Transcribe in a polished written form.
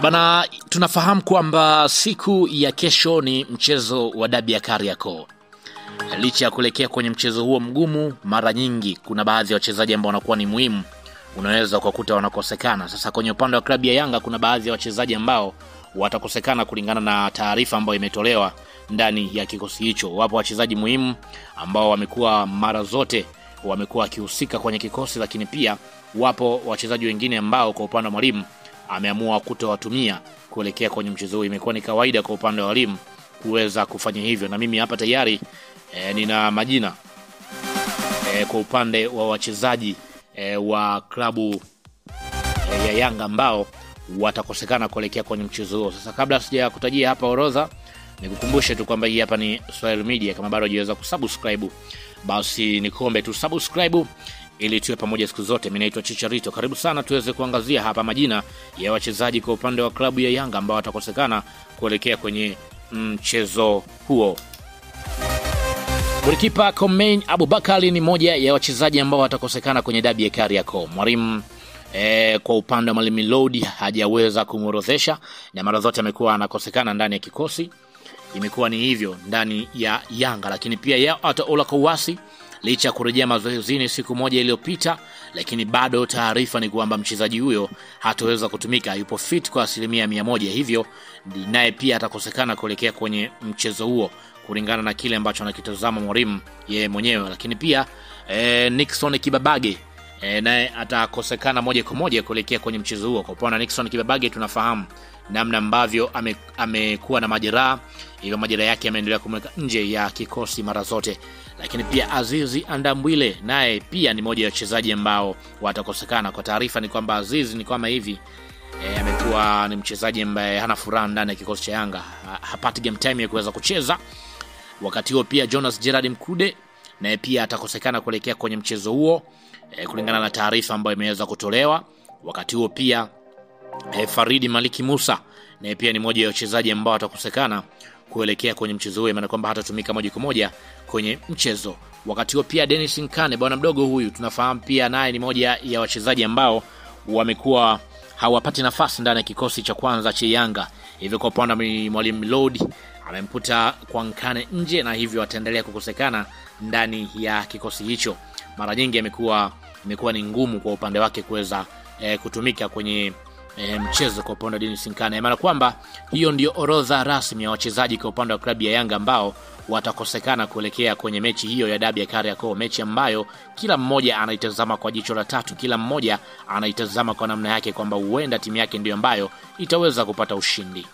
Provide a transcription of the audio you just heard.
Bana, tunafahamu kwamba siku ya kesho ni mchezo wa dabi ya Kariakoo. Licha ya kuelekea kwenye mchezo huo mgumu, mara nyingi kuna baadhi ya wachezaji ambao wanakuwa ni muhimu, unaweza kukuta wanakosekana. Sasa kwenye upande wa klabu ya Yanga kuna baadhi ya wachezaji ambao watakosekana kulingana na taarifa ambayo imetolewa ndani ya kikosi hicho. Wapo wachezaji muhimu ambao wamekuwa mara zote wamekuwa wakihusika kwenye kikosi, lakini pia wapo wachezaji wengine ambao kwa upande wa mwalimu ameamua kutowatumia kuelekea kwenye mchezo huu. Imekuwa ni kawaida kwa upande wa walimu kuweza kufanya hivyo, na mimi hapa tayari nina majina kwa upande wa wachezaji wa klabu ya Yanga ambao watakosekana kuelekea kwenye mchezo huo. Sasa kabla sija kutajia hapa orodha, nikukumbushe tu kwamba hii hapa ni Swahili Media. Kama bado hujaweza kusubscribe, basi nikuombe tu subscribe ili tuwe pamoja siku zote. Mimi naitwa Chicharito. Karibu sana tuweze kuangazia hapa majina ya wachezaji kwa upande wa klabu ya Yanga ambao watakosekana kuelekea kwenye mchezo huo. Golikipa Komen Abubakari ni moja ya wachezaji ambao watakosekana kwenye dabi ya Kariakoo. Mwalimu kwa upande wa Mwalimu Lodi hajaweza kumuorodhesha, na mara zote amekuwa anakosekana ndani ya kikosi. Imekuwa ni hivyo ndani ya Yanga, lakini pia ya hata Ola Kowasi licha kurejea mazoezini siku moja iliyopita, lakini bado taarifa ni kwamba mchezaji huyo hataweza kutumika, yupo fit kwa 100%, hivyo naye pia atakosekana kuelekea kwenye mchezo huo kulingana na kile ambacho anakitazama mwalimu yeye mwenyewe. Lakini pia Nixon Kibabage naye atakosekana moja kwa moja kuelekea kwenye mchezo huo. Kwa upande wa Nixon Kibabage tunafahamu namna ambavyo amekuwa na majeraha, hivyo majeraha yake yameendelea kumweka nje ya kikosi mara zote. Lakini pia Azizi Andambwile naye pia ni moja ya wachezaji ambao watakosekana. Kwa taarifa ni kwamba Azizi ni kama hivi amekuwa ni mchezaji ambaye hana furaha ndani ya kikosi cha Yanga, hapati game time ya kuweza kucheza. Wakati huo pia Jonas Gerard Mkude naye pia atakosekana kuelekea kwenye mchezo huo kulingana na taarifa ambayo imeweza kutolewa. Wakati huo pia Faridi Maliki Musa naye pia ni moja ya wachezaji ambao watakosekana kuelekea kwenye mchezo huo, maana kwamba hatatumika moja kwa moja kwenye mchezo. Wakati huo pia Dennis Nkane, bwana mdogo huyu tunafahamu pia naye ni moja ya wachezaji ambao wamekuwa hawapati nafasi ndani ya kikosi cha kwanza cha Yanga. Hivyo kwa upande wa Mwalimu Lodi amemputa kwa Nkane nje, na hivyo ataendelea kukosekana ndani ya kikosi hicho. Mara nyingi imekuwa ni ngumu kwa upande wake kuweza kutumika kwenye mchezo kwa upande wa Dennis Nkane. Maana kwamba hiyo ndio orodha rasmi ya wachezaji kwa upande wa klabu ya Yanga ambao watakosekana kuelekea kwenye mechi hiyo ya dabi ya Kariakoo, mechi ambayo kila mmoja anaitazama kwa jicho la tatu, kila mmoja anaitazama kwa namna yake kwamba huenda timu yake ndio ambayo itaweza kupata ushindi.